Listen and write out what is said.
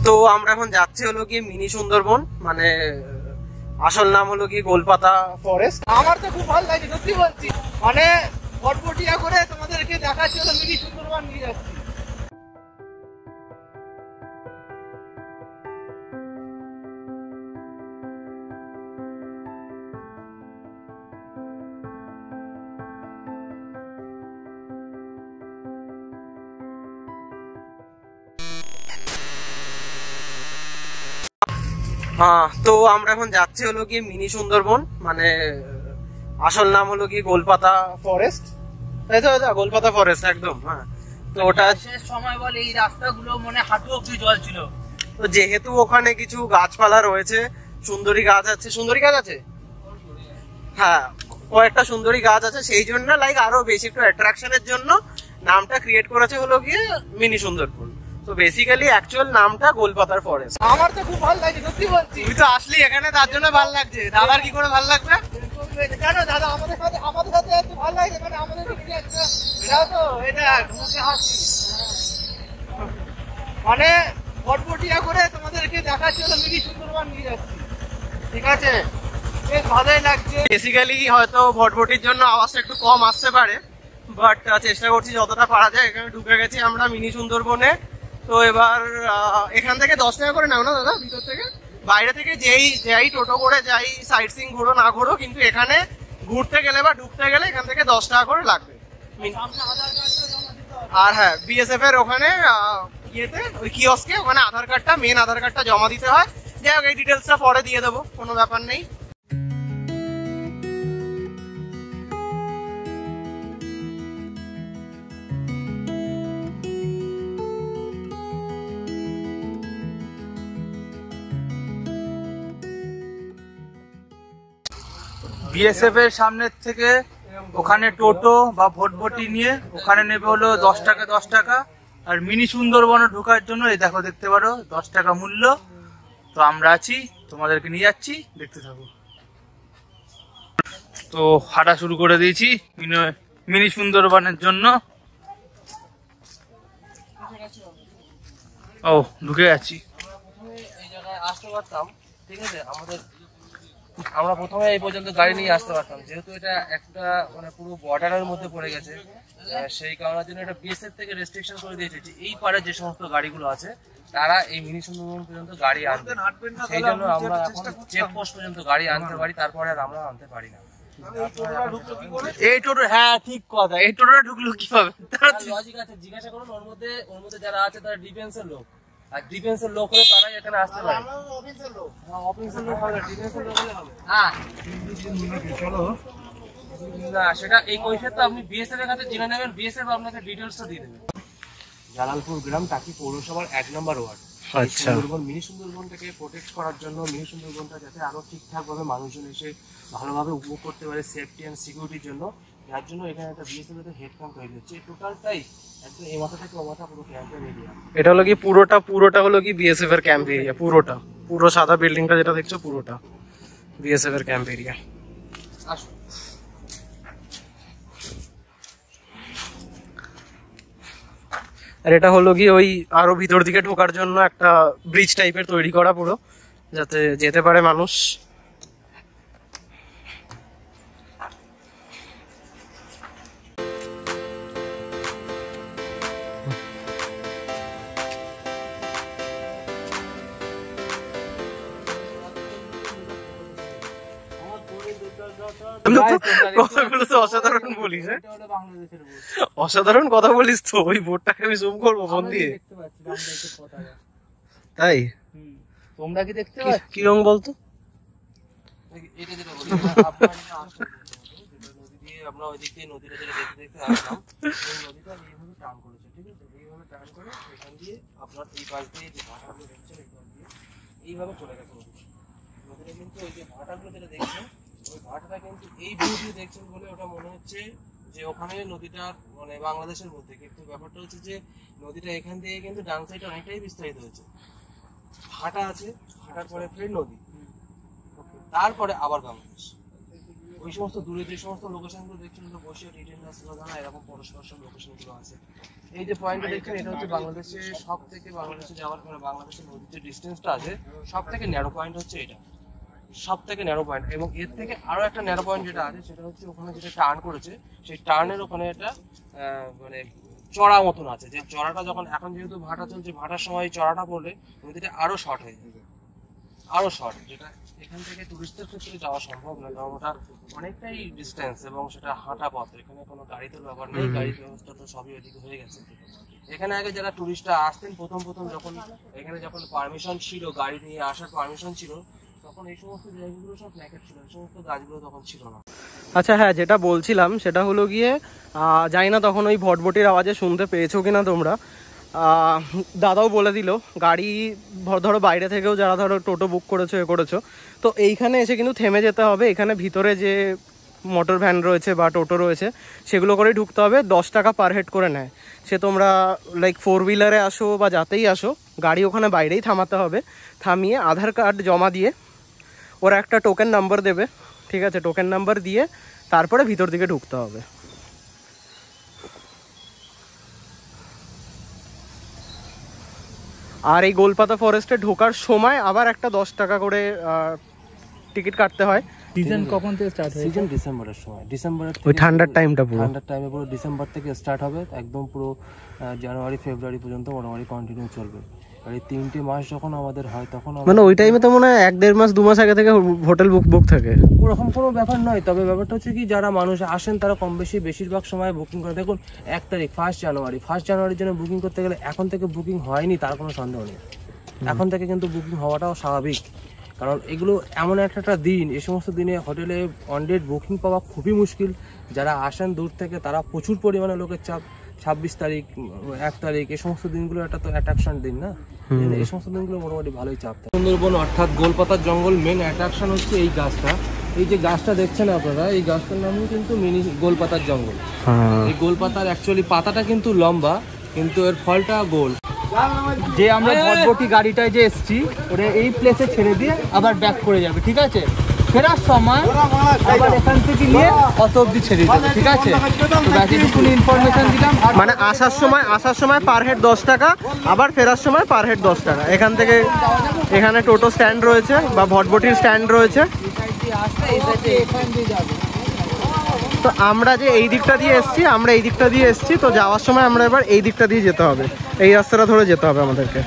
তো আমরা এখন যাচ্ছি হলো কি মিনি সুন্দরবন, মানে আসল নাম হলো কি গোলপাতা ফরেস্ট। আমার তো খুব ভালো লাগে সত্যি বলছি, মানে ফটফটিয়া করে তোমাদেরকে দেখাচ্ছি হলো মিনি সুন্দরবন নিয়ে যাচ্ছি। তো আমরা এখন যাচ্ছি হলো কি মিনি সুন্দরবন, মানে আসল নাম হলো কি গোলপাতা ফরেস্ট, তাই তো দাদা? গোলপাতা ফরেস্ট একদম। হ্যাঁ, তো ওটা শেষ সময় বলে এই রাস্তাগুলো মানে হাঁটু অব্দি জল ছিল। তো যেহেতু ওখানে কিছু গাছপালা রয়েছে, সুন্দরী গাছ আছে, সুন্দরী গাছ আছে, হ্যাঁ কয়েকটা সুন্দরী গাছ আছে, সেই জন্য লাইক আরো বেশি একটু অ্যাট্রাকশনের জন্য নামটা ক্রিয়েট করেছে হলো গিয়ে মিনি সুন্দরবন। তো বেসিক্যালি অ্যাকচুয়াল নামটা গোলপাতার ফরেস্ট। আমার তো খুব ভালো লাগে সত্যি বলছি। তুই তো আসলি এখানে, তার জন্য ভালো লাগছে। দাদার কি করে ভালো লাগবে? কেন দাদা আমাদের সাথে এত ভালো লাগে, মানে আমাদের তো এটা তোমাকে হাসি মানে ফটফটিয়া করে তোমাদেরকে দেখাচ্ছি হলো মিনি সুন্দরবন নিয়ে যাচ্ছি, ঠিক আছে? বেশ ভালোই লাগছে। বেসিক্যালি হয়তো ভটভটির জন্য আওয়াজটা একটু কম আসতে পারে, বাট চেষ্টা করছি যতটা পারা যায়। এখানে ঢুকে গেছি আমরা মিনি সুন্দরবনে। তো এবার এখান থেকে 10 টাকা করে নাও না দাদা ভিতর থেকে? বাইরে থেকে যাই টোটো করে যাই, সাইট সিং ঘোরো না ঘোরো, কিন্তু এখানে ঘুরতে গেলে বা ঢুকতে গেলে এখান থেকে 10 টাকা করে লাগবে। আর হ্যাঁ, বিএসএফ এর ওখানে ইয়েতে ওই কিয়স্কে ওখানে আধার কার্ডটা, মেন আধার কার্ডটা জমা দিতে হয়। যাই হোক, এই ডিটেলসটা পরে দিয়ে দেবো, কোনো ব্যাপার নেই। বিএসএফ এর সামনের থেকে ওখানে টোটো বা ভটভটি নিয়ে ওখানে নেবে হলো 10 টাকা 10 টাকা। আর মিনি সুন্দরবনে ঢোকার জন্য এই দেখো, দেখতে পারো 10 টাকা মূল্য। তো আমরা আছি, তোমাদেরকে নিয়ে যাচ্ছি, দেখতে থাকো। তো হাঁটা শুরু করে দিয়েছি মিনি সুন্দরবনের জন্য। ও ঢুকে যাচ্ছি। এই জায়গায় আসতে পারতাম, ঠিক আছে? আমরা প্রথমে এই পর্যন্ত গাড়ি নিয়ে আসতে পারতাম, যেহেতু এটা একটা মানে পুরো বর্ডারের মধ্যে পড়ে গেছে, সেই কারণের জন্য এটা বিএসএফ থেকে রেস্ট্রিকশন করে দিয়েছে যে এই পারে যে সমস্ত গাড়িগুলো আছে তারা এই মিনি সুন্দরবন পর্যন্ত গাড়ি আনবে। সেই জন্য আমরা এখন চেকপোস্ট পর্যন্ত গাড়ি আনতে পারি, তারপরে আর আমরা আনতে পারি না। এই টোটো, হ্যাঁ ঠিক কথা, এই টোটোটা ঢুকলো কিভাবে? লজিক আছে, জিজ্ঞাসা করুন। ওর মধ্যে যারা আছে তারা ডিফেন্সের লোক, আর ডিফেন্সের লোক হলে তারাই এখানে আসতে পারে। অফিসের লোক হবে, ডিফেন্সের লোক হলে হবে। হ্যাঁ না, সেটা এই কৈফিয়তটা আপনি বিএসএফ এর কাছে জেনে নেবেন, বিএসএফ আপনাকে ডিটেইলসটা দিয়ে দেবে। জালালপুর গ্রাম টাকি পৌরসভার 1 নম্বর ওয়ার্ড। আচ্ছা, সুন্দরবন মিনি সুন্দরবনটাকে প্রোটেক্ট করার জন্য, মিনি সুন্দরবনটা যাতে আরো ঠিকঠাক ভাবে মানুষজন এসে ভালোভাবে উপভোগ করতে পারে সেফটি এন্ড সিকিউরিটির জন্য, যার জন্য এখানে একটা বিএসএফ এর হেড ক্যাম্প তৈরি হচ্ছে। টোটালটাই একদম এই মাথা থেকে ও মাথা পুরো ক্যাম্পের এরিয়া। এটা হলো কি পুরোটা হলো কি বিএসএফ এর ক্যাম্প এরিয়া। পুরো সাদা বিল্ডিংটা যেটা দেখছো পুরোটা বিএসএফ এর ক্যাম্প এরিয়া। আসুন। আর এটা হলো কি ওই আরো ভিতর দিকে ঢোকার জন্য একটা ব্রিজ টাইপের তৈরি করা, পুরো যাতে যেতে পারে মানুষ। কথাগুলো তো অসাধারণ বলিস, হ্যাঁ অসাধারণ কথা বলিস তো। ওই বোর্ডটাকে আমি জুম করবো ফোন দিয়ে, তাই? তোমরা কি দেখতে পাচ্ছ? কি রং বলতো? এটা যেটা বলি, নদী দিয়ে আমরা ওই দিক দিয়ে নদীটা যেটা দেখতে আসলাম, ওই নদীটা এইভাবে টার্ন করেছে, ঠিক আছে? এইভাবে টার্ন করে এখান দিয়ে আপনার এই পাশ দিয়ে যে ভাটাগুলো দেখছেন এখান দিয়ে এইভাবে চলে গেছে নদীটা। কিন্তু ওই যে ভাটাগুলো যেটা দেখছেন, ওই ভাটাটা কিন্তু এই ভিউ দিয়ে দেখছেন বলে ওটা মনে হচ্ছে যে ওখানে নদীটা মানে বাংলাদেশের মধ্যে, কিন্তু ব্যাপারটা হচ্ছে যে নদীটা এখান দিয়ে কিন্তু ডান সাইডে অনেকটাই বিস্তারিত হয়েছে। ভাটা আছে, ভাটার পরে ফের নদী, তারপরে আবার বাংলাদেশ। ওই সমস্ত দূরে যে সমস্ত লোকেশনগুলো দেখছেন বসে রিটেনার্স জানা এরকম পরস্পর সব লোকেশনগুলো আছে। এই যে পয়েন্টটা দেখছেন এটা হচ্ছে বাংলাদেশে সব থেকে বাংলাদেশে যাওয়ার পরে বাংলাদেশের নদীর যে ডিস্টেন্সটা আছে সব থেকে ন্যারো পয়েন্ট হচ্ছে এটা, সব থেকে ন্যারো পয়েন্ট। এবং এর থেকে আরো একটা ন্যারো পয়েন্ট যেটা আছে সেটা হচ্ছে ওখানে যেটা টার্ন করেছে সেই টার্নের ওখানে একটা মানে চড়া মতন আছে, যে চড়াটা যখন এখন যেহেতু ভাটা চলছে ভাটার সময় চড়াটা পড়লে নদীটা আরো শর্ট হয়ে যাবে, আরো শর্ট, যেটা এখান থেকে টুরিস্টদের ক্ষেত্রে যাওয়া সম্ভব নয় কারণ ওটা অনেকটাই ডিস্টেন্স এবং সেটা হাঁটা পথ, এখানে কোনো গাড়িতে ব্যাপার নেই, গাড়ির ব্যবস্থা তো সবই ওইদিকে হয়ে গেছে। এখানে আগে যারা টুরিস্টরা আসতেন প্রথম যখন এখানে যখন পারমিশন ছিল, গাড়ি নিয়ে আসার পারমিশন ছিল, তখন এই সমস্ত জায়গাগুলো সব ন্যাকেট ছিল, এই সমস্ত গাছগুলো তখন ছিল না। আচ্ছা হ্যাঁ, যেটা বলছিলাম সেটা হলো গিয়ে জানি না তখন ওই ভটভটির আওয়াজে শুনতে পেয়েছো কিনা তোমরা, দাদাও বলে দিল গাড়ি ধরো বাইরে থেকেও যারা ধরো টোটো বুক করেছো করেছো তো এইখানে এসে কিন্তু থেমে যেতে হবে। এখানে ভিতরে যে মোটর ভ্যান রয়েছে বা টোটো রয়েছে সেগুলো করেই ঢুকতে হবে, 10 টাকা পার হেড করে নেয়। সে তোমরা লাইক 4 হুইলারে আসো বা যাতেই আসো, গাড়ি ওখানে বাইরেই থামাতে হবে, থামিয়ে আধার কার্ড জমা দিয়ে ওরা একটা টোকেন নাম্বার দেবে, ঠিক আছে, টোকেন নাম্বার দিয়ে তারপরে ভিতর দিকে ঢুকতে হবে। আর এই গোলপাতা ফরেস্টে ঢোকার সময় আবার একটা 10 টাকা করে টিকিট কাটতে হয়। সিজন কখন থেকে স্টার্ট হয়? সিজন ডিসেম্বরের সময়, ডিসেম্বরের ওই ঠান্ডার টাইমটা পুরো ঠান্ডার টাইমে পুরো ডিসেম্বর থেকে স্টার্ট হবে একদম পুরো জানুয়ারি ফেব্রুয়ারি পর্যন্ত মোটামুটি কন্টিনিউ চলবে। আর এই 3টে মাস যখন আমাদের হয় তখন মানে ওই টাইমে তো মনে হয় 1-1.5 মাস 2 মাস আগে থেকে হোটেল বুক থাকে। ওরকম কোনো ব্যাপার নয়, তবে ব্যাপারটা হচ্ছে কি যারা মানুষ আসেন তারা কম বেশি বেশিরভাগ সময় বুকিং করে। দেখুন 1 তারিখ 1 জানুয়ারির জন্য বুকিং করতে গেলে এখন থেকে বুকিং হয়নি তার কোনো সন্দেহ নেই, এখন থেকে কিন্তু বুকিং হওয়াটাও স্বাভাবিক, কারণ এগুলো এমন একটা দিন, এই সমস্ত দিনে হোটেলে অন ডেট বুকিং পাওয়া খুবই মুশকিল। যারা আসেন দূর থেকে তারা প্রচুর পরিমাণে লোকের চাপ, 26 তারিখ 1 তারিখ এই সমস্ত দিনগুলো একটা তো অ্যাট্রাকশন দিন না, এই সমস্ত দিনগুলো মোটামুটি ভালোই চাপ থাকে। সুন্দরবন অর্থাৎ গোলপাতার জঙ্গল মেন অ্যাট্রাকশন হচ্ছে এই গাছটা, এই যে গাছটা দেখছেন আপনারা, এই গাছটার নামই কিন্তু মিনি গোলপাতার জঙ্গল। এই গোলপাতার অ্যাকচুয়ালি পাতাটা কিন্তু লম্বা কিন্তু এর ফলটা গোল। যে আমরা ভটভটি গাড়িটায় যে এসছি ওটা এই প্লেসে ছেড়ে দিয়ে আবার ব্যাক করে যাবে, ঠিক আছে, ফেরার সময় আবার এখান থেকে নিয়ে অত অব্দি ছেড়ে যাবে, ঠিক আছে। তো বাকিটুকুনি ইনফরমেশন দিলাম। মানে আসার সময় পার হেড 10 টাকা, আবার ফেরার সময় পার হেড 10 টাকা। এখান থেকে এখানে টোটো স্ট্যান্ড রয়েছে বা ভটভটির স্ট্যান্ড রয়েছে। তো আমরা যে এই দিকটা দিয়ে এসছি তো যাওয়ার সময় আমরা এবার এই দিকটা দিয়ে যেতে হবে, এই রাস্তাটা ধরে যেতে হবে আমাদেরকে।